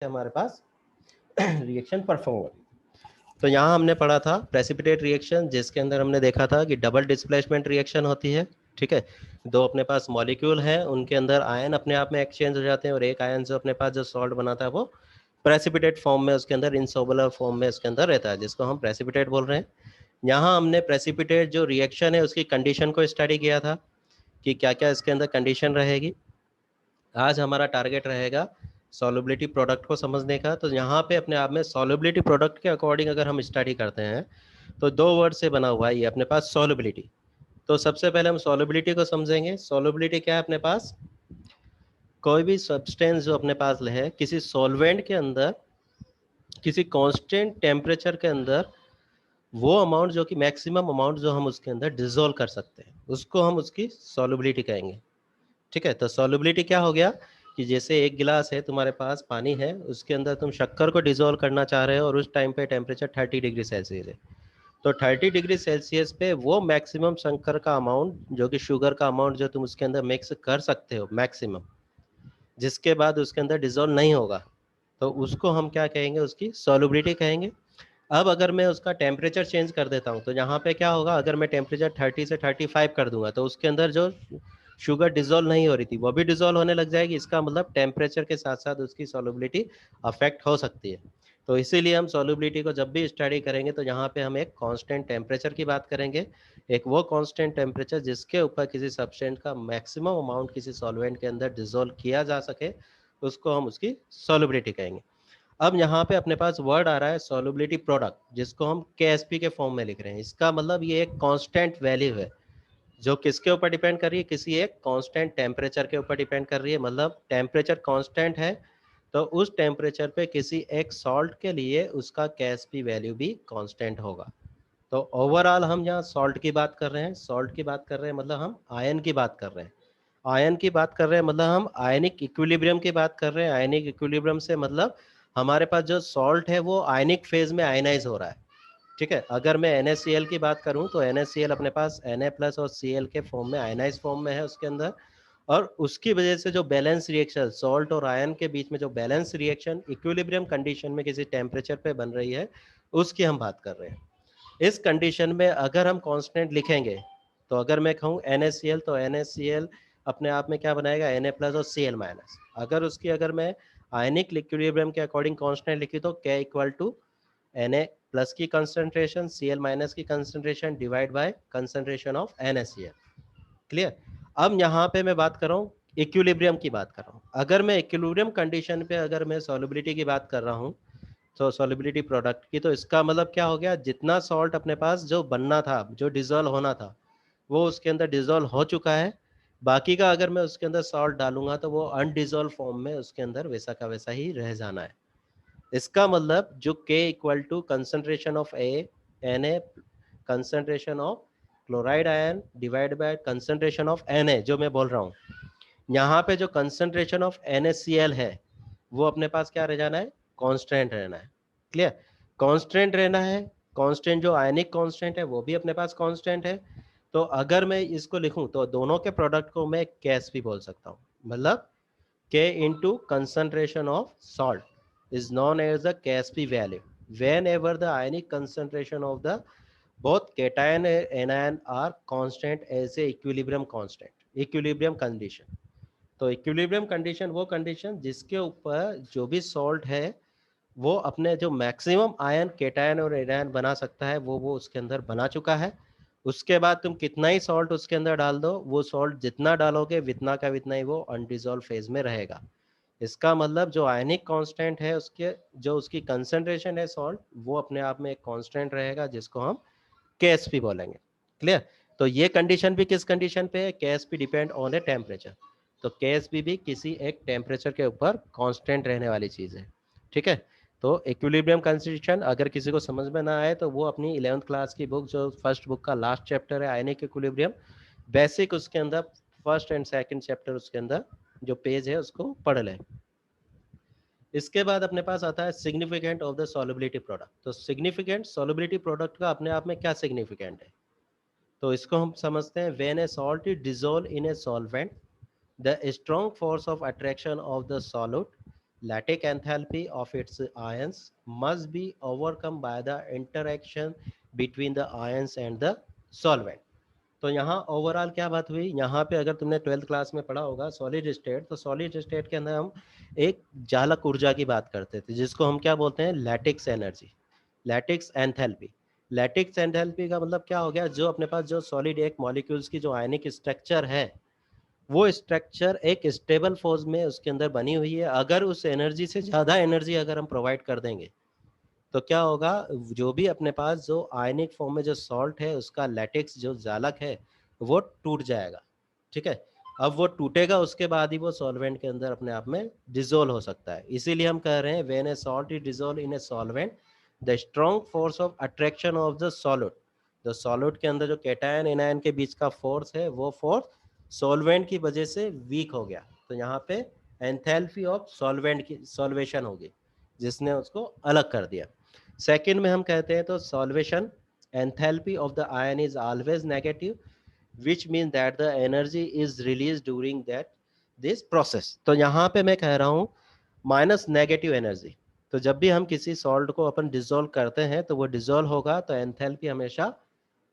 से हमारे पास reaction perform होगी। तो यहाँ हमने पढ़ा था प्रेसिपिटेट रिएक्शन, जिसके अंदर हमने देखा था कि डबल डिस्प्लेसमेंट रिएक्शन होती है। ठीक है, दो अपने पास मॉलिक्यूल है, उनके अंदर आयन अपने आप में एक्सचेंज हो जाते हैं और एक आयन जो अपने पास जो सॉल्ट बनाता है वो प्रेसिपिटेट फॉर्म में, उसके अंदर इनसोलुबल फॉर्म में उसके अंदर रहता है, जिसको हम प्रेसिपिटेट बोल रहे हैं। यहाँ हमने प्रेसिपिटेट जो रिएक्शन है उसकी कंडीशन को स्टडी किया था कि क्या क्या इसके अंदर कंडीशन रहेगी। आज हमारा टारगेट रहेगा सॉल्युबिलिटी प्रोडक्ट को समझने का। तो यहाँ पे अपने आप में सॉल्युबिलिटी प्रोडक्ट के अकॉर्डिंग अगर हम स्टडी करते हैं तो दो वर्ड से बना हुआ है ये अपने पास सॉल्युबिलिटी। तो सबसे पहले हम सॉल्युबिलिटी को समझेंगे। सॉल्युबिलिटी क्या है अपने पास? कोई भी सब्सटेंस जो अपने पास है किसी सॉल्वेंट के अंदर किसी कांस्टेंट टेम्परेचर के अंदर वो अमाउंट जो कि मैक्सिमम अमाउंट जो हम उसके अंदर डिसॉल्व कर सकते हैं उसको हम उसकी सॉल्युबिलिटी कहेंगे। ठीक है, तो सॉल्युबिलिटी क्या हो गया कि जैसे एक गिलास है, तुम्हारे पास पानी है, उसके अंदर तुम शक्कर को डिसॉल्व करना चाह रहे हो और उस टाइम पे टेम्परेचर 30 डिग्री सेल्सियस है। तो 30 डिग्री सेल्सियस पे वो मैक्सिमम शक्कर का अमाउंट जो कि शुगर का अमाउंट जो तुम उसके अंदर मिक्स कर सकते हो मैक्सिमम, जिसके बाद उसके अंदर डिसॉल्व नहीं होगा, तो उसको हम क्या कहेंगे? उसकी सॉल्युबिलिटी कहेंगे। अब अगर मैं उसका टेम्परेचर चेंज कर देता हूँ तो यहाँ पे क्या होगा? अगर मैं टेम्परेचर 30 से 35 कर दूंगा तो उसके अंदर जो शुगर डिसॉल्व नहीं हो रही थी वो भी डिसॉल्व होने लग जाएगी। इसका मतलब टेम्परेचर के साथ साथ उसकी सॉल्युबिलिटी अफेक्ट हो सकती है। तो इसीलिए हम सॉल्युबिलिटी को जब भी स्टडी करेंगे तो यहाँ पे हम एक कांस्टेंट टेम्परेचर की बात करेंगे। एक वो कांस्टेंट टेम्परेचर जिसके ऊपर किसी सब्सटेंट का मैक्सिमम अमाउंट किसी सॉल्वेंट के अंदर डिसॉल्व किया जा सके, उसको हम उसकी सॉल्युबिलिटी कहेंगे। अब यहाँ पे अपने पास वर्ड आ रहा है सॉल्युबिलिटी प्रोडक्ट, जिसको हम KSP के फॉर्म में लिख रहे हैं। इसका मतलब ये एक कांस्टेंट वैल्यू है जो किसके ऊपर डिपेंड कर रही है? किसी एक कांस्टेंट टेम्परेचर के ऊपर डिपेंड कर रही है। मतलब टेम्परेचर कांस्टेंट है तो उस टेम्परेचर पे किसी एक सॉल्ट के लिए उसका KSP वैल्यू भी कांस्टेंट होगा। तो ओवरऑल हम यहाँ सॉल्ट की बात कर रहे हैं, सॉल्ट की बात कर रहे हैं, मतलब हम आयन की बात कर रहे हैं। आयन की बात कर रहे हैं मतलब हम आयनिक इक्विलिब्रियम की बात कर रहे हैं। आयनिक इक्विलिब्रियम से मतलब हमारे पास जो सॉल्ट है वो आयनिक फेज में आयनाइज हो रहा है। ठीक है, अगर मैं NaCl की बात करूं तो NaCl अपने पास Na प्लस और Cl के फॉर्म में आयनाइज फॉर्म में है उसके अंदर, और उसकी वजह से जो बैलेंस रिएक्शन सॉल्ट और आयन के बीच में जो बैलेंस रिएक्शन इक्विलिब्रियम कंडीशन में किसी टेम्परेचर पे बन रही है उसकी हम बात कर रहे हैं। इस कंडीशन में अगर हम कांस्टेंट लिखेंगे तो अगर मैं कहूँ NaCl तो NaCl अपने आप में क्या बनाएगा? Na प्लस और Cl माइनस। अगर मैं आयनिक इक्विलिब्रियम के अकॉर्डिंग कांस्टेंट लिखी तो K equal to Na plus की कंसंट्रेशन Cl माइनस की concentration divide by concentration of NaCl। Clear? अब यहाँ पे मैं बात कर रहा हूँ इक्विलिब्रियम की बात कर रहा हूँ। अगर मैं इक्विलिब्रियम कंडीशन पे अगर मैं सॉल्युबिलिटी की बात कर रहा हूँ तो सॉल्युबिलिटी प्रोडक्ट की, तो इसका मतलब क्या हो गया? जितना सॉल्ट अपने पास जो बनना था, जो डिसॉल्व होना था, वो उसके अंदर डिसॉल्व हो चुका है। बाकी का अगर मैं उसके अंदर सॉल्ट डालूंगा तो वो अनडिसॉल्व फॉर्म में उसके अंदर वैसा का वैसा ही रह जाना है। इसका मतलब जो K equal to concentration of Na concentration of chloride ion divide by concentration of Na, जो मैं बोल रहा हूँ यहाँ पे जो कंसंट्रेशन ऑफ NaCl है वो अपने पास क्या रह जाना है? कांस्टेंट रहना है। क्लियर? कांस्टेंट रहना है। कांस्टेंट जो आयनिक कांस्टेंट है वो भी अपने पास कांस्टेंट है। तो अगर मैं इसको लिखूं तो दोनों के प्रोडक्ट को मैं KSP बोल सकता हूँ। मतलब K into concentration of salt is known as the KSP value whenever the ionic concentration of the both cation and anion are constant as a equilibrium constant, equilibrium condition। तो equilibrium condition वो condition जिसके ऊपर जो भी salt है वो अपने जो मैक्सिमम आयन केटायन और एनायन बना सकता है वो उसके अंदर बना चुका है। उसके बाद तुम कितना ही सॉल्ट उसके अंदर डाल दो, वो सॉल्ट जितना डालोगे वितना का वितना ही वो अनडिसॉल्व फेज में रहेगा। इसका मतलब जो आयनिक कांस्टेंट है उसके जो उसकी कंसंट्रेशन है सॉल्ट वो अपने आप में एक कांस्टेंट रहेगा जिसको हम KSP बोलेंगे। क्लियर? तो ये कंडीशन भी किस कंडीशन पे है? KSP depend on a temperature. तो KSP भी किसी एक टेम्परेचर के ऊपर कांस्टेंट रहने वाली चीज है। ठीक है, तो इक्विलिब्रियम कंस्टिट्यूशन अगर किसी को समझ में ना आए तो वो अपनी 11th क्लास की बुक जो फर्स्ट बुक का लास्ट चैप्टर है आयनिक इक्विलिब्रियम बेसिक, उसके अंदर फर्स्ट एंड सेकंड चैप्टर उसके अंदर जो पेज है उसको पढ़ लें। इसके बाद अपने पास आता है significant of the solubility product. तो सिग्निफिकेंट सॉल्युबिलिटी प्रोडक्ट का अपने आप में क्या सिग्निफिकेंट है? तो इसको हम समझते हैं when A salt is dissolve in a solvent the strong force of attraction of the solute lactic enthalpy of its ions must be overcome by the interaction between the ions and the solvent. तो यहाँ overall क्या बात हुई, यहाँ पे अगर तुमने 12th class में पढ़ा होगा सॉलिड स्टेट, तो सॉलिड स्टेट के अंदर हम एक चालक ऊर्जा की बात करते थे जिसको हम क्या बोलते हैं, lattice energy, lattice enthalpy. Lattice enthalpy का मतलब क्या हो गया, जो अपने पास जो सॉलिड एक मॉलिक्यूल्स की जो आयनिक स्ट्रक्चर है, वो स्ट्रक्चर एक स्टेबल फोर्स में उसके अंदर बनी हुई है। अगर उस एनर्जी से ज़्यादा एनर्जी अगर हम प्रोवाइड कर देंगे तो क्या होगा, जो भी अपने पास जो आयनिक फॉर्म में जो सॉल्ट है उसका लैटिक्स जो जालक है वो टूट जाएगा। ठीक है, अब वो टूटेगा उसके बाद ही वो सॉल्वेंट के अंदर अपने आप में डिजोल्व हो सकता है। इसीलिए हम कह रहे हैं when A salt is dissolve in a solvent, the strong force of attraction of the solid, जो सॉलिड के अंदर जो कैटायन एनायन के बीच का फोर्स है वो फोर्स सॉल्वेंट की वजह से वीक हो गया। तो यहाँ पे एंथैल्पी ऑफ सॉल्वेंट की सॉल्वेशन होगी जिसने उसको अलग कर दिया। सेकंड में हम कहते हैं तो solvation enthalpy of the ion is always negative, which mean that the energy is release during that this process. तो यहाँ पे मैं कह रहा हूँ माइनस नेगेटिव एनर्जी। तो जब भी हम किसी सॉल्ट को अपन डिजोल्व करते हैं तो वो डिजोल्व होगा तो एंथैल्पी हमेशा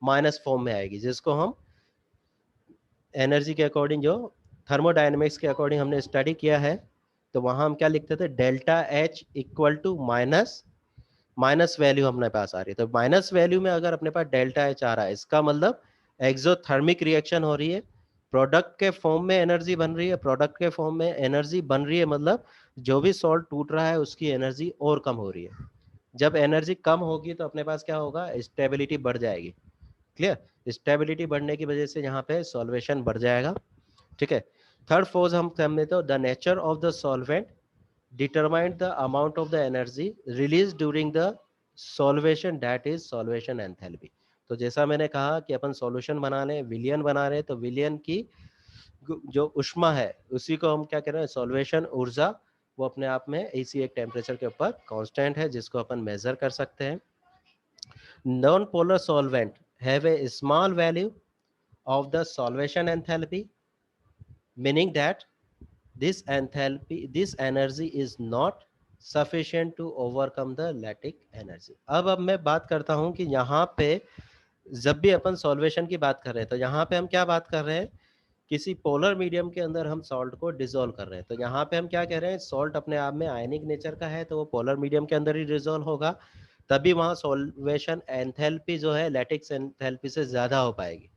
माइनस फॉर्म में आएगी, जिसको हम एनर्जी के अकॉर्डिंग जो थर्मोडायनेमिक्स के अकॉर्डिंग हमने स्टडी किया है, तो वहां हम क्या लिखते थे, delta H equal to minus, minus value अपने पास आ रही है। तो माइनस वैल्यू में अगर अपने पास डेल्टा एच आ रहा है, इसका मतलब एक्सोथर्मिक रिएक्शन हो रही है, प्रोडक्ट के फॉर्म में एनर्जी बन रही है, प्रोडक्ट के फॉर्म में एनर्जी बन रही है मतलब जो भी सॉल्ट टूट रहा है उसकी एनर्जी और कम हो रही है। जब एनर्जी कम होगी तो अपने पास क्या होगा, स्टेबिलिटी बढ़ जाएगी। क्लियर, स्टेबिलिटी बढ़ने की वजह से यहाँ पे सॉल्वेशन बढ़ जाएगा। ठीक है, थर्ड फोर्स हम समझे तो the nature of the solvent determine the amount of the energy release during the solvation, that is solvation enthalpy. तो जैसा मैंने कहा कि अपन सॉल्यूशन बना रहे, विलियन बना रहे, तो विलियन की जो उष्मा है उसी को हम क्या कह रहे हैं, सॉल्वेशन ऊर्जा। वो अपने आप में इसी एक टेम्परेचर के ऊपर कांस्टेंट है जिसको अपन मेजर कर सकते हैं। Non polar solvent have a small value of the solvation enthalpy, meaning that this energy is not sufficient to overcome the lactic energy। अब मैं बात करता हूं कि यहाँ पे जब भी अपन सॉल्वेशन की बात कर रहे हैं तो यहाँ पे हम क्या बात कर रहे हैं, किसी पोलर मीडियम के अंदर हम सॉल्ट को डिसॉल्व कर रहे हैं। तो यहाँ पे हम क्या कह रहे हैं, सॉल्ट अपने आप में आयनिक नेचर का है तो वो पोलर मीडियम के अंदर ही डिसॉल्व होगा, तभी वहाँ सॉल्वेशन एंथैल्पी जो है लैटिक्स एंथैल्पी से ज्यादा हो पाएगी।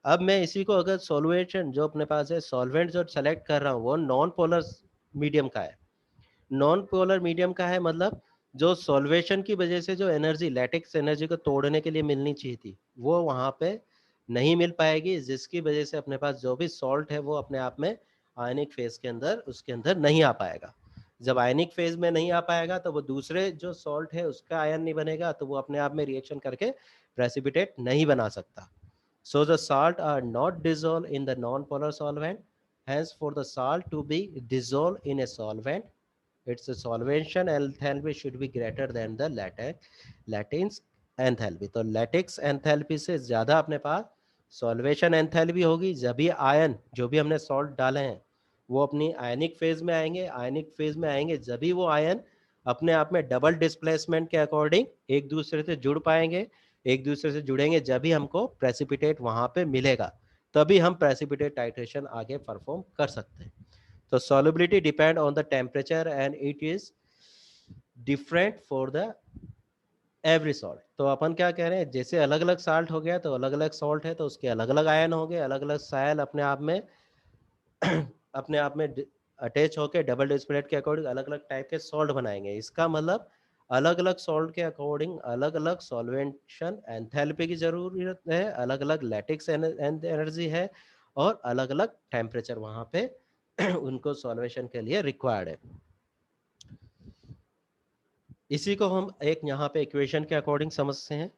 अब मैं इसी को अगर सॉल्वेशन जो अपने पास है, सॉल्वेंट जो सेलेक्ट कर रहा हूँ वो नॉन पोलर मीडियम का है। नॉन पोलर मीडियम का है मतलब जो सॉल्वेशन की वजह से जो एनर्जी लैटिक्स एनर्जी को तोड़ने के लिए मिलनी चाहिए थी वो वहां पे नहीं मिल पाएगी, जिसकी वजह से अपने पास जो भी सॉल्ट है वो अपने आप में आयनिक फेज के अंदर उसके अंदर नहीं आ पाएगा। जब आयनिक फेज में नहीं आ पाएगा तो वो दूसरे जो सॉल्ट है उसका आयन नहीं बनेगा, तो वो अपने आप में रिएक्शन करके प्रेसिपिटेट नहीं बना सकता। So the salt are not dissolved in the non-polar solvent. Hence, for the salt to be dissolved in a solvent, its solvation enthalpy should be greater than the lattice enthalpy। तो lattice enthalpy से ज्यादा अपने पास solvation enthalpy होगी जब भी ion जो भी हमने सॉल्ट डाले हैं वो अपनी आयनिक फेज में आएंगे। आयनिक फेज में आएंगे जब भी वो आयन अपने आप में डबल डिस्प्लेसमेंट के अकॉर्डिंग एक दूसरे से जुड़ पाएंगे, एक दूसरे से जुड़ेंगे जब भी हमको प्रेसिपिटेट वहां पे मिलेगा, तभी हम प्रेसिपिटेट टाइट्रेशन आगे परफॉर्म कर सकते हैं। तो solubility depend on the temperature and it is different for the every salt। तो अपन क्या कह रहे हैं, जैसे अलग अलग साल्ट हो गया तो अलग अलग सॉल्ट है तो उसके अलग अलग आयन हो गए, अलग अलग सायल अपने आप में अपने आप में अटैच होकर डबल डिस्प्लेट के अकॉर्डिंग अलग अलग टाइप के सॉल्ट बनाएंगे। इसका मतलब अलग अलग सॉल्ट के अकॉर्डिंग अलग अलग सॉल्वेंशन एंथैल्पी की जरूरत है, अलग अलग लैटिक्स एनर्जी है और अलग अलग टेम्परेचर वहां पे उनको सॉल्वेशन के लिए रिक्वायर्ड है। इसी को हम एक यहाँ पे इक्वेशन के अकॉर्डिंग समझते हैं।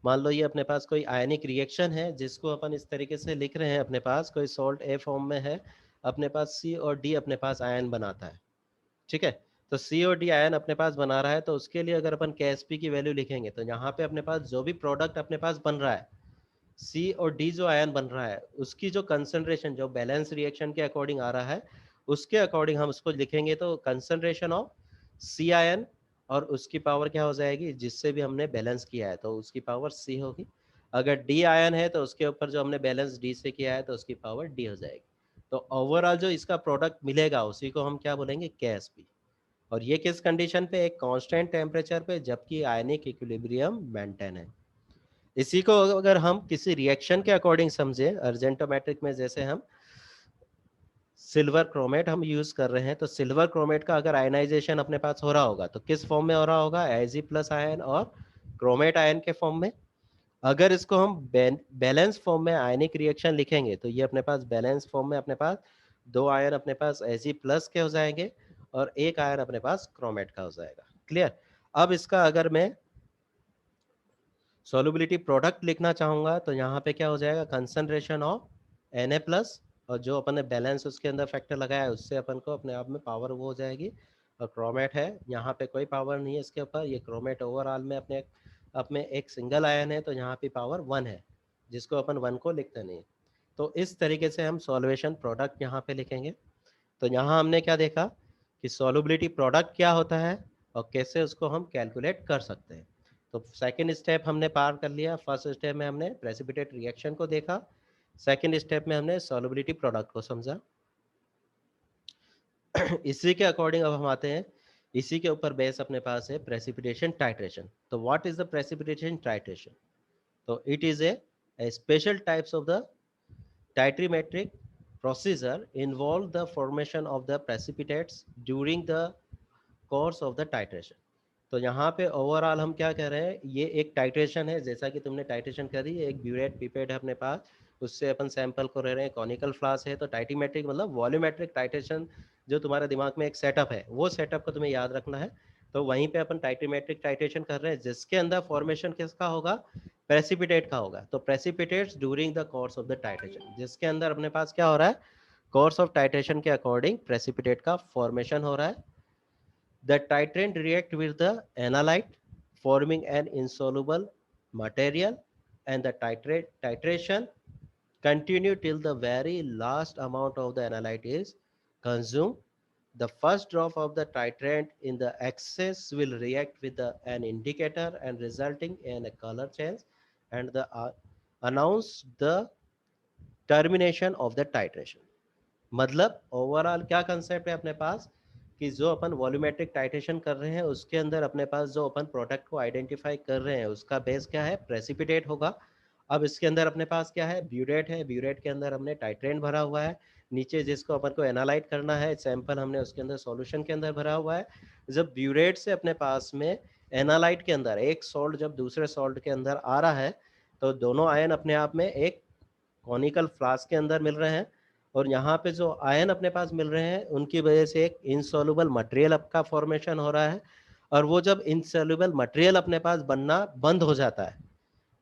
मान लो ये अपने पास कोई आयनिक रिएक्शन है जिसको अपन इस तरीके से लिख रहे हैं, अपने पास कोई सॉल्ट ए फॉर्म में है, अपने पास सी और डी अपने पास आयन बनाता है। ठीक है, तो सी और डी आयन अपने पास बना रहा है तो उसके लिए अगर अपन KSP की वैल्यू लिखेंगे तो यहाँ पे अपने पास जो भी प्रोडक्ट अपने पास बन रहा है, सी और डी जो आयन बन रहा है उसकी जो कंसंट्रेशन जो बैलेंस रिएक्शन के अकॉर्डिंग आ रहा है उसके अकॉर्डिंग हम उसको लिखेंगे तो कंसंट्रेशन ऑफ सी आयन और उसकी पावर क्या हो जाएगी, जिससे भी हमने बैलेंस किया है तो उसकी पावर सी होगी। अगर डी आयन है तो उसके ऊपर जो हमने बैलेंस डी से किया है तो उसकी पावर डी हो जाएगी। तो ओवरऑल जो इसका प्रोडक्ट मिलेगा उसी को हम क्या बोलेंगे, KSP। और ये किस कंडीशन पे, एक कांस्टेंट टेम्परेचर पे जबकि आयनिक इक्विलिब्रियम मेंटेन है। इसी को अगर हम किसी रिएक्शन के अकॉर्डिंग समझे, अर्जेंटोमेट्रिक में जैसे हम सिल्वर क्रोमेट हम यूज कर रहे हैं, तो सिल्वर क्रोमेट का अगर आयनाइजेशन अपने पास हो रहा होगा तो किस फॉर्म में हो रहा होगा, Ag+ आयन और क्रोमेट आयन के फॉर्म में। अगर इसको हम बैलेंस फॉर्म में आयनिक रिएक्शन लिखेंगे तो ये अपने पास बैलेंस फॉर्म में अपने पास 2 आयन अपने पास Ag+ के हो जाएंगे और 1 आयन अपने पास क्रोमेट का हो जाएगा। क्लियर। अब इसका अगर मैं सॉल्युबिलिटी प्रोडक्ट लिखना चाहूंगा तो यहाँ पे क्या हो जाएगा, कंसंट्रेशन ऑफ Na+ और जो अपन ने बैलेंस उसके अंदर फैक्टर लगाया है उससे अपन को अपने आप में पावर वो हो जाएगी। और क्रोमेट है, यहाँ पे कोई पावर नहीं है इसके ऊपर, ये क्रोमेट ओवरऑल में अपने अपने एक सिंगल आयन है तो यहाँ पे पावर 1 है, जिसको अपन 1 को लिखते नहीं। तो इस तरीके से हम सॉल्वेशन प्रोडक्ट यहाँ पे लिखेंगे। तो यहाँ हमने क्या देखा कि सॉल्युबिलिटी प्रोडक्ट क्या होता है और कैसे उसको हम कैलकुलेट कर सकते हैं। तो सेकंड स्टेप हमने पार कर लिया। फर्स्ट स्टेप में हमने प्रेसिपिटेट रिएक्शन को देखा, सेकंड स्टेप में हमने सॉल्युबिलिटी प्रोडक्ट को समझा। इसी के अकॉर्डिंग अब हम आते हैं, इसी के ऊपर बेस अपने पास है प्रेसिपिटेशन टाइट्रेशन। तो what is the precipitation titration? तो it is a special types of the titrimetric procedure involve the formation of the precipitates during the course of the titration। तो यहाँ पे ओवरऑल हम क्या कह रहे हैं, ये एक टाइट्रेशन है, जैसा कि तुमने टाइट्रेशन करी, एक ब्यूरेट पिपेट है अपने पास, उससे अपन सैंपल को ले रहे हैं, कॉनिकल फ्लास्क है। तो टाइट्रीमेट्रिक मतलब वॉल्यूमेट्रिक टाइट्रेशन, जो तुम्हारे दिमाग में एक सेटअप है वो सेटअप को तुम्हें याद रखना है। तो वहीं पे अपन टाइट्रीमेट्रिक टाइट्रेशन कर रहे हैं जिसके अंदर फॉर्मेशन किसका होगा, प्रेसिपिटेट का होगा। तो precipitates during the course of the titration, जिसके अंदर अपने पास क्या हो रहा है, कोर्स ऑफ टाइट्रेशन के अकॉर्डिंग प्रेसिपिटेट का फॉर्मेशन हो रहा है। The titrant react with the analyte forming an insoluble material, and the titration continue till the very last amount of the analyte is consumed. The first drop of the titrant in the excess will react with an indicator and resulting in a color change, and the announce the termination of the titration। मतलब overall क्या concept है अपने पास कि जो अपन volumetric titration कर रहे हैं उसके अंदर अपने पास जो अपन प्रोडक्ट को आइडेंटिफाई कर रहे हैं उसका बेस क्या है, प्रेसिपिटेट होगा। अब इसके अंदर अपने पास क्या है, ब्यूरेट है, ब्यूरेट के अंदर हमने टाइट्रेंट भरा हुआ है, नीचे जिसको अपन को एनालाइट करना है सैंपल हमने उसके अंदर सॉल्यूशन के अंदर भरा हुआ है। जब ब्यूरेट से अपने पास में एनालाइट के अंदर एक सॉल्ट जब दूसरे सॉल्ट के अंदर आ रहा है तो दोनों आयन अपने आप में एक कॉनिकल फ्लास्क के अंदर मिल रहे हैं, और यहाँ पे जो आयन अपने पास मिल रहे हैं उनकी वजह से एक इनसॉल्युबल मटेरियल का फॉर्मेशन हो रहा है। और वो जब इनसॉल्युबल मटेरियल अपने पास बनना बंद हो जाता है,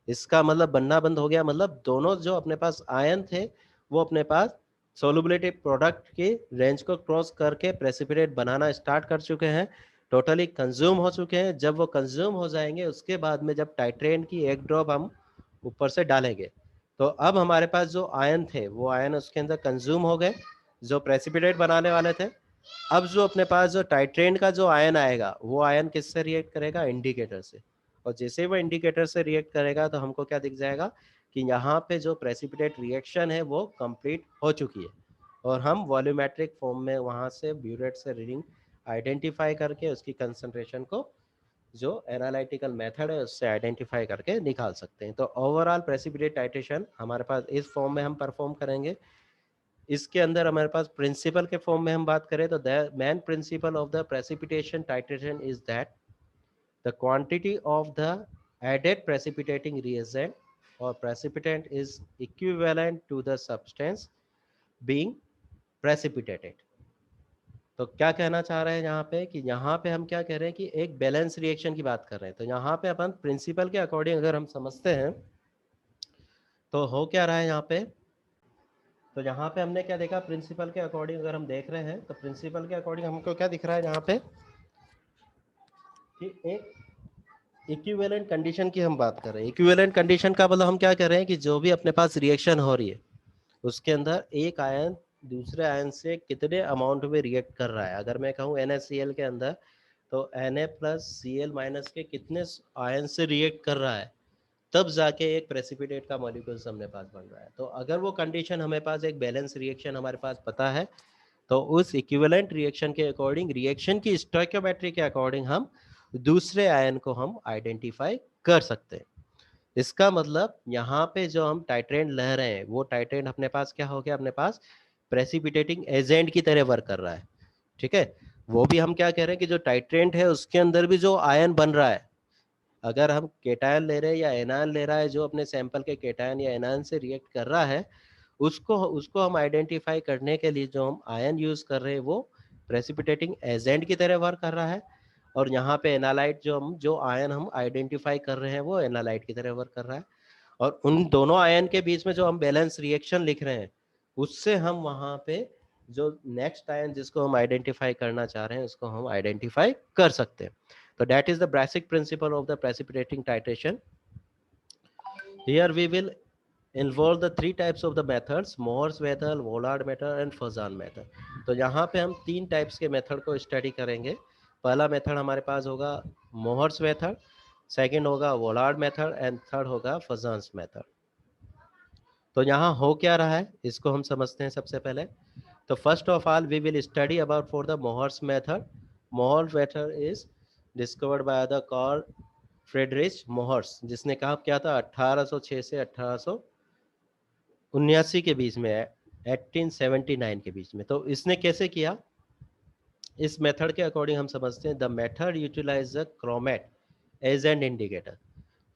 इसका मतलब बनना बंद हो गया मतलब दोनों जो अपने पास आयन थे वो अपने पास सोलुबिलिटी प्रोडक्ट की रेंज को क्रॉस करके प्रेसिपिटेट बनाना स्टार्ट कर चुके हैं, टोटली कंज्यूम हो चुके हैं। जब वो कंज्यूम हो जाएंगे उसके बाद में जब टाइट्रेंट की एक ड्रॉप हम ऊपर से डालेंगे तो अब हमारे पास जो आयन थे वो आयन उसके अंदर कंज्यूम हो गए जो प्रेसिपिटेट बनाने वाले थे। अब जो अपने पास जो टाइट्रेंट का जो आयन आएगा वो आयन किससे रिएक्ट करेगा, इंडिकेटर से। और जैसे वो इंडिकेटर से रिएक्ट करेगा तो हमको क्या दिख जाएगा कि यहाँ पे जो प्रेसिपिटेट रिएक्शन है वो कंप्लीट हो चुकी है, और हम वॉल्यूमेट्रिक फॉर्म में वहाँ से ब्यूरेट से रीडिंग आइडेंटिफाई करके उसकी कंसंट्रेशन को जो एनालिटिकल मेथड है उससे आइडेंटिफाई करके निकाल सकते हैं। तो ओवरऑल प्रेसिपिटेट टाइट्रेशन हमारे पास इस फॉर्म में हम परफॉर्म करेंगे। इसके अंदर हमारे पास प्रिंसिपल के फॉर्म में हम बात करें तो the main principle of the precipitation titration is that the quantity of the added precipitating reagent और precipitant is equivalent to the substance being precipitated। तो क्या कहना चाह रहे हैं यहाँ पे कि यहाँ पे हम क्या कह रहे हैं कि एक बैलेंस रिएक्शन की बात कर रहे हैं। तो यहाँ पे अपन प्रिंसिपल के अकॉर्डिंग अगर हम समझते हैं तो हो क्या रहा है यहाँ पे, तो यहाँ पे हमने क्या देखा, प्रिंसिपल के अकॉर्डिंग अगर हम देख रहे हैं तो प्रिंसिपल के अकॉर्डिंग हमको क्या दिख रहा है यहाँ पे कि एक इक्विवेलेंट कंडीशन की हम बात कर रहे हैं। इक्विवेलेंट कंडीशन का मतलब हम क्या कह रहे हैं कि जो भी अपने पास रिएक्शन हो रही है उसके अंदर एक आयन दूसरे आयन से कितने अमाउंट में रिएक्ट कर रहा है। अगर मैं कहूँ NaCl के अंदर तो Na प्लस Cl माइनस के कितने आयन से रिएक्ट कर रहा है, तब जाके एक प्रेसिपिटेट का मॉलिक्यूल्स हमने पास बन रहा है। तो अगर वो कंडीशन हमें पास एक बैलेंस रिएक्शन हमारे पास पता है, तो उस इक्विवेलेंट रिएक्शन के अकॉर्डिंग, रिएक्शन की स्टोइकियोमेट्री के अकॉर्डिंग हम दूसरे आयन को हम आइडेंटिफाई कर सकते हैं। इसका मतलब यहाँ पे जो हम टाइट्रेंट ले रहे हैं, वो टाइट्रेंट अपने पास क्या हो गया, अपने पास प्रेसिपिटेटिंग एजेंट की तरह वर्क कर रहा है। ठीक है, वो भी हम क्या कह रहे हैं कि जो टाइट्रेंट है उसके अंदर भी जो आयन बन रहा है, अगर हम केटायन ले रहे हैं या एनायन ले रहा है, जो अपने सैंपल के केटायन या एनायन से रिएक्ट कर रहा है, उसको उसको हम आइडेंटिफाई करने के लिए जो हम आयन यूज कर रहे हैं वो प्रेसिपिटेटिंग एजेंट की तरह वर्क कर रहा है। और यहाँ पे एनालाइट जो आयन हम आइडेंटिफाई कर रहे हैं वो एनालाइट की तरह वर्क कर रहा है। और उन दोनों आयन के बीच में जो हम बैलेंस रिएक्शन लिख रहे हैं, उससे हम वहाँ पे जो नेक्स्ट आयन जिसको हम आइडेंटिफाई करना चाह रहे हैं उसको हम आइडेंटिफाई कर सकते हैं। तो that is the basic principle of the precipitating titration. Here we will involve the three types of the methods, Mohr's method, Vollard method and Fazan method। तो यहाँ पे हम तीन टाइप्स के मेथड को स्टडी करेंगे। पहला मेथड हमारे पास होगा मोहर्स मेथड, सेकंड होगा वोलार्ड मेथड एंड थर्ड होगा फजान्स मेथड। तो यहाँ हो क्या रहा है इसको हम समझते हैं सबसे पहले। तो first of all we will study about for the Mohr's method. Mohr's method is discovered by the Karl Friedrich Mohr's, जिसने कहा क्या था 1806 से 1879 के बीच में, 1879 के बीच में। तो इसने कैसे किया, इस मेथड के अकॉर्डिंग हम समझते हैं the method utilise the chromate as an indicator.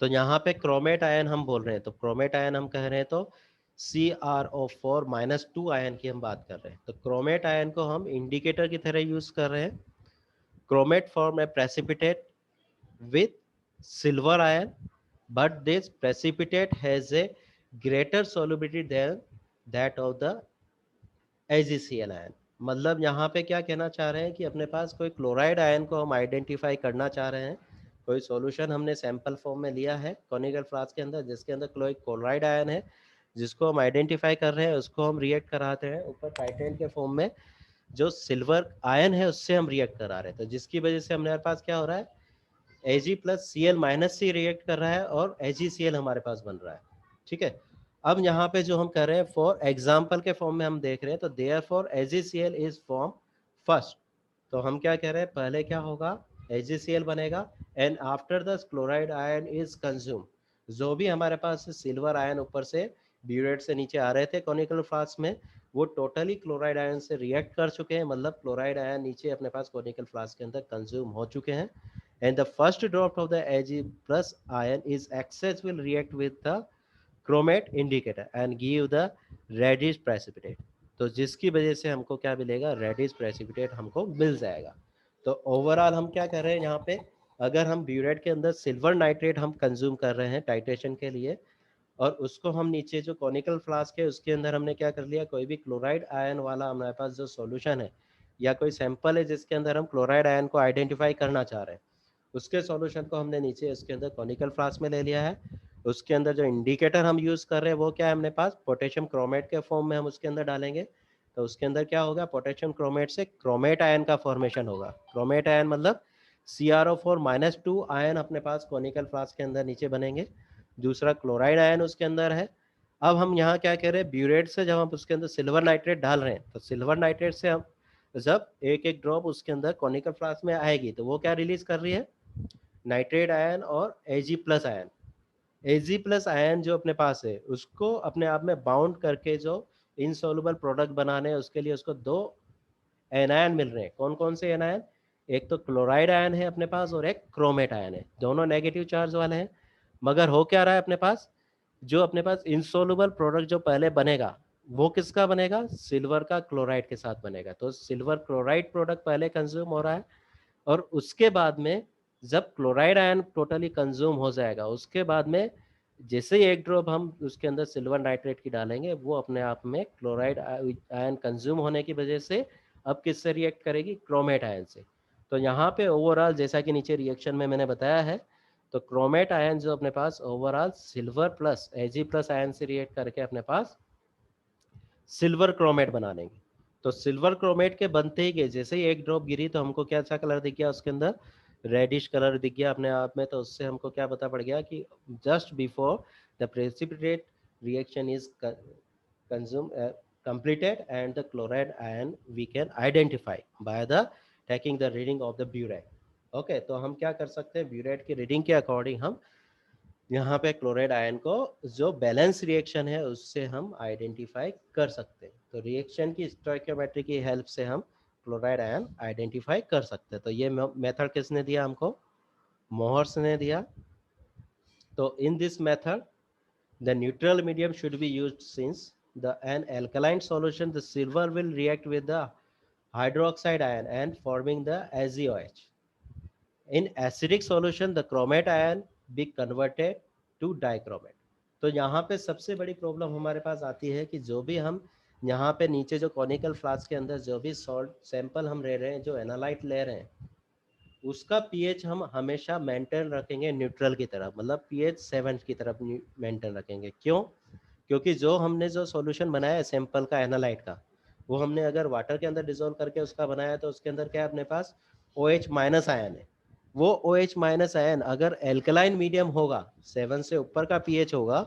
तो यहाँ पे क्रोमेट आयन हम बोल रहे हैं, तो क्रोमेट आयन हम कह रहे हैं तो CrO4-2 आयन की हम बात कर रहे हैं। तो क्रोमेट आयन को हम इंडिकेटर की तरह यूज कर रहे हैं। Chromate form A precipitate with silver ion, but this precipitate has a greater solubility than that of the AgCl ion। मतलब यहाँ पे क्या कहना चाह रहे हैं कि अपने पास कोई क्लोराइड आयन को हम आइडेंटिफाई करना चाह रहे हैं, कोई सॉल्यूशन हमने सैंपल फॉर्म में लिया है कॉनिकल फ्लास्क के अंदर जिसके अंदर क्लोराइड आयन है, जिसको हम आइडेंटिफाई कर रहे हैं, उसको हम रिएक्ट कराते हैं ऊपर टाइटेन के फॉर्म में जो सिल्वर आयन है उससे हम रिएक्ट करा रहे हैं। तो जिसकी वजह से हमारे पास क्या हो रहा है, Ag प्लस Cl माइनस सी रिएक्ट कर रहा है और AgCl हमारे पास बन रहा है। ठीक है, अब यहाँ पे जो हम कर रहे हैं फॉर एग्जाम्पल के फॉर्म में हम देख रहे हैं, तो देयर फॉर AgCl इज फॉर्म फर्स्ट। तो हम क्या कह रहे हैं, पहले क्या होगा, AgCl बनेगा and after the chloride ion is consume. जो भी हमारे पास सिल्वर आयन ऊपर से ब्यूरेट से नीचे आ रहे थे कॉनिकल फ्लास्क में, वो टोटली क्लोराइड आयन से रिएक्ट कर चुके हैं, मतलब क्लोराइड आयन नीचे अपने पास कॉनिकल फ्लास्क के अंदर कंज्यूम हो चुके हैं। And the first drop of the Ag plus ion is excess will react with the chromate indicator and give the reddish precipitate। तो जिसकी वजह से हमको क्या मिलेगा, रेडिश प्रेसिपिटेट हमको मिल जाएगा। तो ओवरऑल हम क्या कर रहे हैं यहाँ पे, अगर हम ब्यूरेट के अंदर सिल्वर नाइट्रेट हम कंज्यूम कर रहे हैं टाइट्रेशन के लिए, और उसको हम नीचे जो कॉनिकल फ्लास्क है उसके अंदर हमने क्या कर लिया, कोई भी क्लोराइड आयन वाला हमारे पास जो सॉल्यूशन है या कोई सैंपल है जिसके अंदर हम क्लोराइड आयन को आइडेंटिफाई करना चाह रहे हैं, उसके सॉल्यूशन को हमने नीचे इसके अंदर कॉनिकल फ्लास्क में ले लिया है। उसके अंदर जो इंडिकेटर हम यूज कर रहे हैं वो क्या है, हमने पास पोटेशियम क्रोमेट के फॉर्म में हम उसके अंदर डालेंगे। तो उसके अंदर क्या होगा, पोटेशियम क्रोमेट से क्रोमेट आयन का फॉर्मेशन होगा। क्रोमेट आयन मतलब CrO4-2 आयन अपने पास कॉनिकल फ्लास्क के अंदर नीचे बनेंगे, दूसरा क्लोराइड आयन उसके अंदर है। अब हम यहाँ क्या कह रहे हैं, ब्यूरेट से जब हम उसके अंदर सिल्वर नाइट्रेट डाल रहे हैं, तो सिल्वर नाइट्रेट से हम जब एक एक ड्रॉप उसके अंदर कॉनिकल फ्लास्क में आएगी तो वो क्या रिलीज कर रही है, नाइट्रेट आयन और Ag plus ion. Ag plus ion जो अपने पास है उसको अपने आप में बाउंड करके जो इनसॉल्युबल प्रोडक्ट बनाने हैं उसके लिए उसको दो एनायन मिल रहे हैं। कौन कौन से एनायन, एक तो क्लोराइड आयन है अपने पास और एक क्रोमेट आयन है, दोनों नेगेटिव चार्ज वाले हैं। मगर हो क्या रहा है, अपने पास जो अपने पास इनसॉल्युबल प्रोडक्ट जो पहले बनेगा वो किसका बनेगा, सिल्वर का क्लोराइड के साथ बनेगा। तो सिल्वर क्लोराइड प्रोडक्ट पहले कंज्यूम हो रहा है, और उसके बाद में जब क्लोराइड आयन टोटली कंज्यूम हो जाएगा उसके बाद में जैसे ही एक ड्रॉप हम उसके अंदर सिल्वर नाइट्रेट की डालेंगे, वो अपने आप में क्लोराइड आयन कंज्यूम होने की वजह से अब किससे रिएक्ट करेगी, क्रोमेट आयन से। तो यहाँ पे ओवरऑल जैसा कि नीचे रिएक्शन में मैंने बताया है, तो क्रोमेट आयन जो अपने पास overall silver plus Ag plus ion से रिएक्ट करके अपने पास सिल्वर क्रोमेट बना लेंगे। तो सिल्वर क्रोमेट के बनते ही गए, जैसे ही एक ड्रॉप गिरी तो हमको क्या सा कलर दिख गया उसके अंदर, रेडिश कलर दिख गया अपने आप में। तो उससे हमको क्या पता पड़ गया कि just before the precipitate reaction is consume completed and the chloride ion we can identify by the taking the reading of the burette। Okay तो हम क्या कर सकते हैं, ब्यूरेट की रीडिंग के अकॉर्डिंग हम यहाँ पे क्लोराइड आयन को जो बैलेंस रिएक्शन है उससे हम आइडेंटिफाई कर सकते हैं। तो रिएक्शन की स्टोइकियोमेट्री की हेल्प से हम क्लोराइड आयन आइडेंटिफाई कर सकते हैं। तो ये मेथड किसने दिया हमको, मोहर्स ने दिया। तो in this method the neutral medium should be used since the an alkaline solution the silver will react with the hydroxide ion and forming the AgOH। In acidic solution the chromate ion be converted to dichromate। तो यहाँ पे सबसे बड़ी problem हमारे पास आती है कि जो भी हम यहाँ पे नीचे जो कॉनिकल फ्लास्क के अंदर जो भी सॉल्ट सैंपल हम ले रहे हैं, जो एनालाइट ले रहे हैं, उसका पीएच हम हमेशा मेंटेन रखेंगे न्यूट्रल की तरफ, मतलब पीएच 7 की तरफ मेंटेन रखेंगे। क्यों? क्योंकि जो हमने जो सॉल्यूशन बनाया है सैंपल का एनालाइट का, वो हमने अगर वाटर के अंदर डिसोल्व करके उसका बनाया है तो उसके अंदर क्या है अपने पास OH माइनस आयन है। वो OH माइनस आयन अगर एल्कलाइन मीडियम होगा, 7 से ऊपर का पीएच होगा,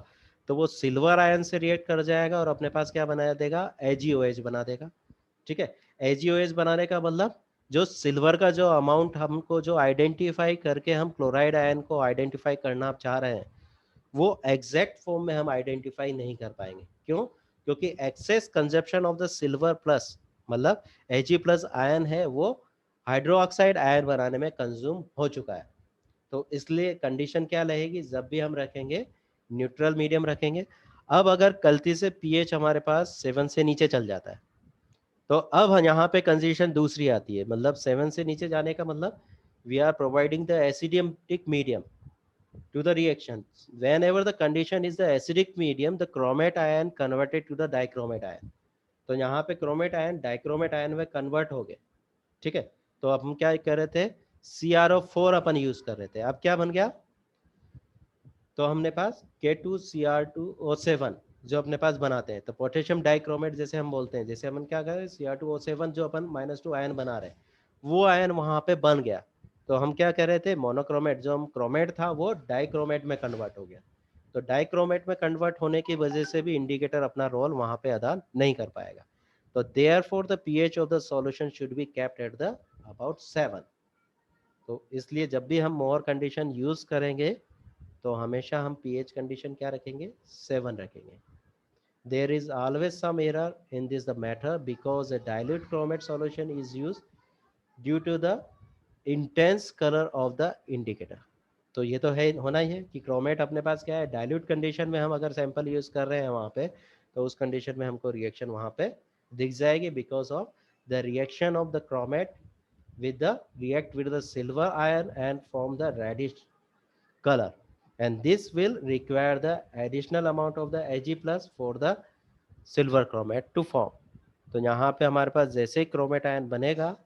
तो वो सिल्वर आयन से रिएक्ट कर जाएगा और अपने पास क्या बना देगा, AgOH बना देगा। ठीक है, AgOH बनाने का मतलब जो सिल्वर का जो अमाउंट हमको जो आइडेंटिफाई करके हम क्लोराइड आयन को आइडेंटिफाई करना आप चाह रहे हैं, वो एग्जैक्ट फॉर्म में हम आइडेंटिफाई नहीं कर पाएंगे। क्यों? क्योंकि excess consumption of the silver plus, मतलब Ag प्लस आयन है, वो हाइड्रोक्साइड आयन बनाने में कंज्यूम हो चुका है। तो इसलिए कंडीशन क्या रहेगी, जब भी हम रखेंगे न्यूट्रल मीडियम रखेंगे। अब अगर गलती से पीएच हमारे पास 7 से नीचे चल जाता है, तो अब यहाँ पे कंडीशन दूसरी आती है, मतलब 7 से नीचे जाने का मतलब we are providing the acidic medium to the reaction। whenever the condition is the acidic medium the chromate ion converted to the dichromate ion। तो यहाँ पे क्रोमेट आयन डाइक्रोमेट आयन में कन्वर्ट हो गए। ठीक है, तो अब हम क्या कर रहे थे, CrO4 अपन यूज कर रहे थे, अब क्या बन गया, तो हमने पास K2Cr2O7 जो अपने पास बनाते हैं, तो पोटेशियम डाइक्रोमेट जैसे हम बोलते हैं, जैसे हम क्या करें Cr2O7 जो अपन -2 आयन बना रहे हैं, वो आयन वहां पे बन गया। तो हम क्या कह रहे थे, मोनोक्रोमेट जो हम क्रोमेट था वो डाइक्रोमेट में कन्वर्ट हो गया। तो डाइक्रोमेट में कन्वर्ट होने की वजह से भी इंडिकेटर अपना रोल वहां पे अदा नहीं कर पाएगा। तो therefore the pH of the solution should be kept at the about 7। तो इसलिए जब भी हम मोर कंडीशन यूज करेंगे तो हमेशा हम पीएच कंडीशन क्या रखेंगे, 7 रखेंगे। There is always some error in this the matter because a dilute chromate solution is used due to the intense color of the indicator। तो ये तो है, होना ही है कि क्रोमेट अपने पास क्या है, डाइल्यूट कंडीशन में हम अगर सैंपल यूज कर रहे हैं वहाँ पे, तो उस कंडीशन में हमको रिएक्शन वहाँ पे दिख जाएगी because of the reaction of the chromate with the react with the silver ion and form the reddish color, and this will require the additional amount of the Ag plus for the silver chromate to form। तो यहाँ पे हमारे पास जैसे ही chromate ion बनेगा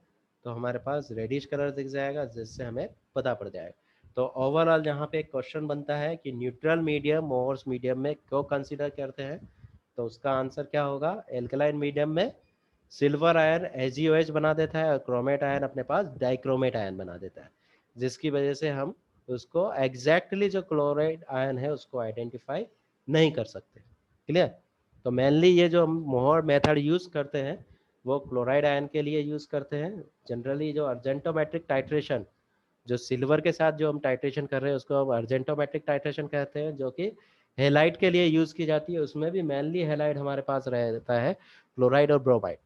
तो हमारे पास reddish colour दिख जाएगा, जिससे हमें पता पड़ जाएगा। तो ओवरऑल यहाँ पे एक क्वेश्चन बनता है कि न्यूट्रल मीडियम मोहर्स मीडियम में क्यों कंसीडर करते हैं, तो उसका आंसर क्या होगा, एल्कलाइन मीडियम में सिल्वर आयन AgOH बना देता है और क्रोमेट आयन अपने पास डाइक्रोमेट आयन बना देता है, जिसकी वजह से हम उसको एग्जैक्टली जो क्लोराइड आयन है उसको आइडेंटिफाई नहीं कर सकते। क्लियर? तो मेनली ये जो हम मोहर मेथड यूज करते हैं वो क्लोराइड आयन के लिए यूज करते हैं। जनरली जो अर्जेंटोमेट्रिक टाइट्रेशन, जो सिल्वर के साथ जो हम टाइट्रेशन कर रहे हैं उसको हम अर्जेंटोमेट्रिक टाइट्रेशन कहते हैं, जो कि हेलाइट के लिए यूज की जाती है। उसमें भी मेनली हेलाइट हमारे पास रहता है, क्लोराइड और ब्रोमाइड।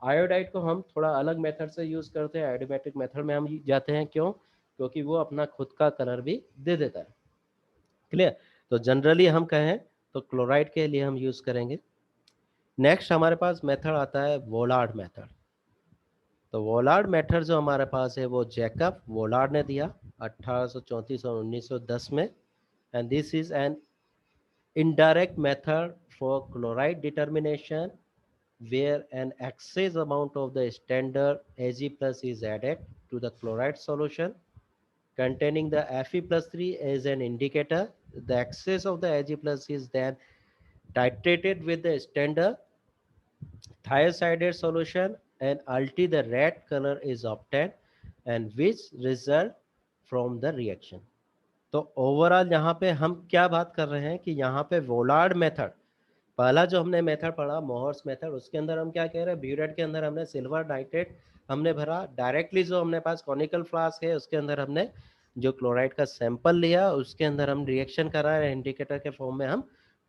आयोडाइड को हम थोड़ा अलग मेथड से यूज करते हैं, आयोडोमेट्रिक मेथड में हम जाते हैं। क्यों? क्योंकि वो अपना खुद का कलर भी दे देता है। क्लियर? तो जनरली हम कहें तो क्लोराइड के लिए हम यूज करेंगे। नेक्स्ट हमारे पास मेथड आता है वोलार्ड मेथड। तो वोलार्ड मेथड जो हमारे पास है वो जैकब वोलार्ड ने दिया 1834 और 1910 में, and this is an indirect method for chloride determination where an excess amount of the standard Ag plus is added to the chloride solution containing the Fe plus 3 as an indicator. The excess of the Ag plus is then titrated with the standard thiazide solution and ulti the red color is obtained and which result from the reaction. तो overall यहाँ पे हम क्या बात कर रहे हैं कि यहाँ पे वोलार्ड मेथड, पहला जो हमने मेथड पढ़ा मोहर्स मेथड, उसके अंदर हम क्या कह रहे हैं, ब्यूरेट के अंदर हमने सिल्वर नाइट्रेट हमने भरा डायरेक्टली, जो हमने पास कॉनिकल फ्लास्क है उसके अंदर हमने जो क्लोराइड का सैंपल लिया, उसके अंदर हम रिएक्शन करा रहे हैं, इंडिकेटर के फॉर्म में हम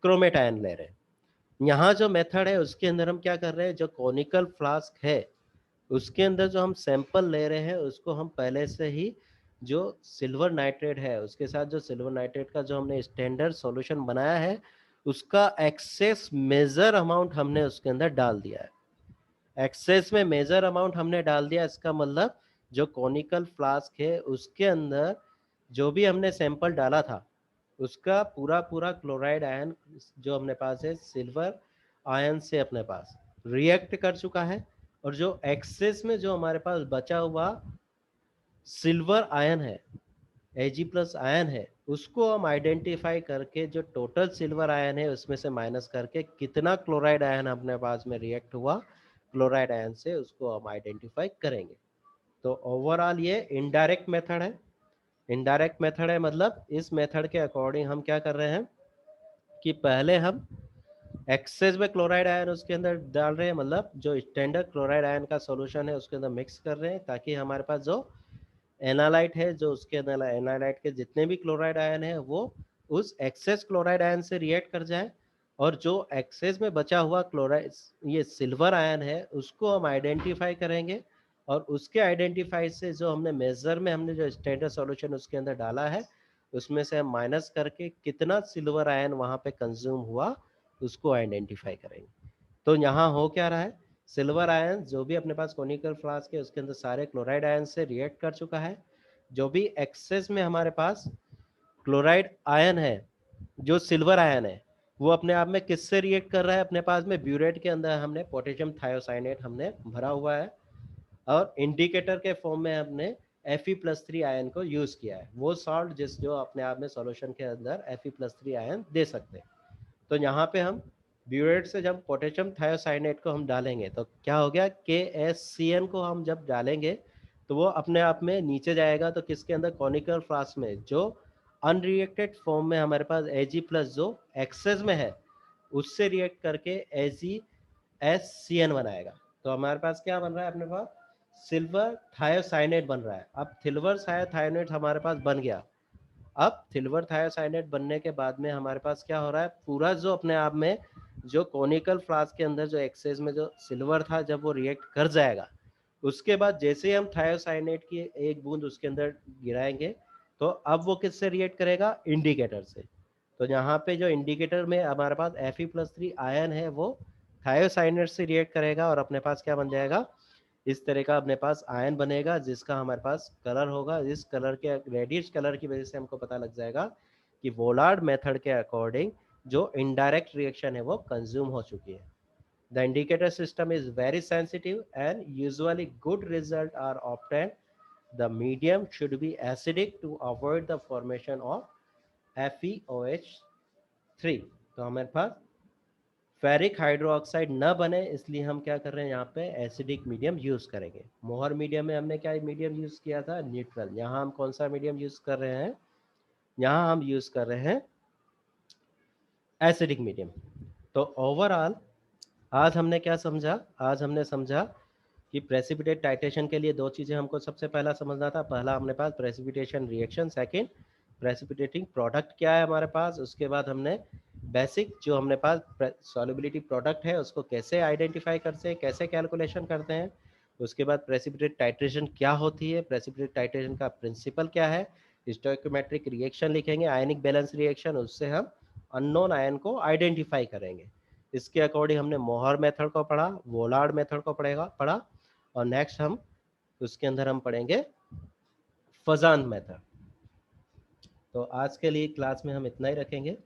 क्रोमेट आयन ले रहे हैं। यहाँ जो मेथड है उसके अंदर हम क्या कर रहे हैं, जो कॉनिकल फ्लास्क है उसके अंदर जो हम सैंपल ले रहे हैं उसको हम पहले से ही जो सिल्वर नाइट्रेट है उसके साथ जो सिल्वर नाइट्रेट का जो हमने स्टैंडर्ड सॉल्यूशन बनाया है उसका एक्सेस मेजर अमाउंट हमने उसके अंदर डाल दिया है। एक्सेस में मेजर अमाउंट हमने डाल दिया, इसका मतलब जो कॉनिकल फ्लास्क है उसके अंदर जो भी हमने सैंपल डाला था उसका पूरा पूरा क्लोराइड आयन जो अपने पास है सिल्वर आयन से अपने पास रिएक्ट कर चुका है, और जो एक्सेस में जो हमारे पास बचा हुआ सिल्वर आयन है, Ag प्लस आयन है, उसको हम आइडेंटिफाई करके जो टोटल सिल्वर आयन है उसमें से माइनस करके कितना क्लोराइड आयन अपने पास में रिएक्ट हुआ क्लोराइड आयन से, उसको हम आइडेंटिफाई करेंगे। तो ओवरऑल ये इनडायरेक्ट मेथड है। इनडायरेक्ट मेथड है मतलब इस मेथड के अकॉर्डिंग हम क्या कर रहे हैं कि पहले हम एक्सेस में क्लोराइड आयन उसके अंदर डाल रहे हैं, मतलब जो स्टैंडर्ड क्लोराइड आयन का सॉल्यूशन है उसके अंदर मिक्स कर रहे हैं, ताकि हमारे पास जो एनालाइट है जो उसके अंदर एनालाइट के जितने भी क्लोराइड आयन है वो उस एक्सेस क्लोराइड आयन से रिएक्ट कर जाए, और जो एक्सेस में बचा हुआ क्लोराइड ये सिल्वर आयन है उसको हम आइडेंटिफाई करेंगे, और उसके आइडेंटिफाई से जो हमने मेजर में हमने जो स्टैंडर्ड सॉल्यूशन उसके अंदर डाला है उसमें से हम माइनस करके कितना सिल्वर आयन वहाँ पे कंज्यूम हुआ उसको आइडेंटिफाई करेंगे। तो यहाँ हो क्या रहा है, सिल्वर आयन जो भी अपने पास कोनिकल फ्लास्क है उसके अंदर सारे क्लोराइड आयन से रिएक्ट कर चुका है। जो भी एक्सेस में हमारे पास क्लोराइड आयन है जो सिल्वर आयन है वो अपने आप में किससे रिएक्ट कर रहा है, अपने पास में ब्यूरेट के अंदर हमने पोटेशियम थायोसाइनेट हमने भरा हुआ है, और इंडिकेटर के फॉर्म में हमने Fe+3 आयन को यूज किया है, वो सॉल्ट जिस जो अपने आप में सॉल्यूशन के अंदर Fe+3 आयन दे सकते हैं। तो यहाँ पे हम ब्यूरेट से जब पोटेशियम थायोसाइनेट को हम डालेंगे तो क्या हो गया, KSCN को हम जब डालेंगे तो वो अपने आप में नीचे जाएगा, तो किसके अंदर कॉनिकल फ्लास्क में जो अनरिएक्टेड फॉर्म में हमारे पास Ag प्लस जो एक्सेस में है उससे रिएक्ट करके AgSCN बनाएगा। तो हमारे पास क्या बन रहा है, अपने पास सिल्वर थायोसाइनेट बन रहा है। अब सिल्वर थायोसाइनेट हमारे पास बन गया। अब सिल्वर थायोसाइनेट बनने के बाद में हमारे पास क्या हो रहा है, पूरा जो अपने आप में जो कोनिकल फ्लास्क के अंदर जो एक्सेस में जो सिल्वर था जब वो रिएक्ट कर जाएगा, उसके बाद जैसे ही हम थायोसाइनेट की एक बूंद उसके अंदर गिराएंगे तो अब वो किससे रिएक्ट करेगा, इंडिकेटर से। तो यहाँ पे जो इंडिकेटर में हमारे पास Fe+3 आयन है वो थायोसाइनेट से रिएक्ट करेगा और अपने पास क्या बन जाएगा, इस तरह का अपने पास आयन बनेगा जिसका हमारे पास कलर होगा। इस कलर के रेडिश कलर की वजह से हमको पता लग जाएगा कि वोलार्ड मेथड के अकॉर्डिंग जो इनडायरेक्ट रिएक्शन है वो कंज्यूम हो चुकी है। The indicator system is very sensitive and usually good result are obtained. The medium should be acidic to avoid the formation of FeOH3। तो हमारे पास फेरिक हाइड्रोक्साइड न बने इसलिए हम क्या कर रहे हैं, यहाँ पे एसिडिक मीडियम यूज करेंगे। मोहर मीडियम में हमने क्या मीडियम यूज किया था, न्यूट्रल। यहाँ हम कौन सा मीडियम यूज कर रहे हैं, यहाँ हम यूज कर रहे हैं एसिडिक मीडियम। तो ओवरऑल आज हमने क्या समझा, आज हमने समझा कि प्रेसिपिटेट टाइट्रेशन के लिए दो चीज़ें हमको सबसे पहला समझना था। पहला हमने पास precipitation reaction, second precipitating product क्या है हमारे पास। उसके बाद हमने बेसिक जो हमने पास सॉल्युबिलिटी प्रोडक्ट है उसको कैसे आइडेंटिफाई करते हैं, कैसे कैलकुलेशन करते हैं। उसके बाद प्रेसिपिटेट टाइट्रेशन क्या होती है, प्रेसिपिटेट टाइट्रेशन का प्रिंसिपल क्या है, स्टोइकोमेट्रिक रिएक्शन लिखेंगे, आयनिक बैलेंस रिएक्शन, उससे हम अननोन आयन को आइडेंटिफाई करेंगे। इसके अकॉर्डिंग हमने मोहर मेथड को पढ़ा, वोलार्ड मेथड को पढ़ा, और नेक्स्ट हम उसके अंदर हम पढ़ेंगे फजान मेथड। तो आज के लिए क्लास में हम इतना ही रखेंगे।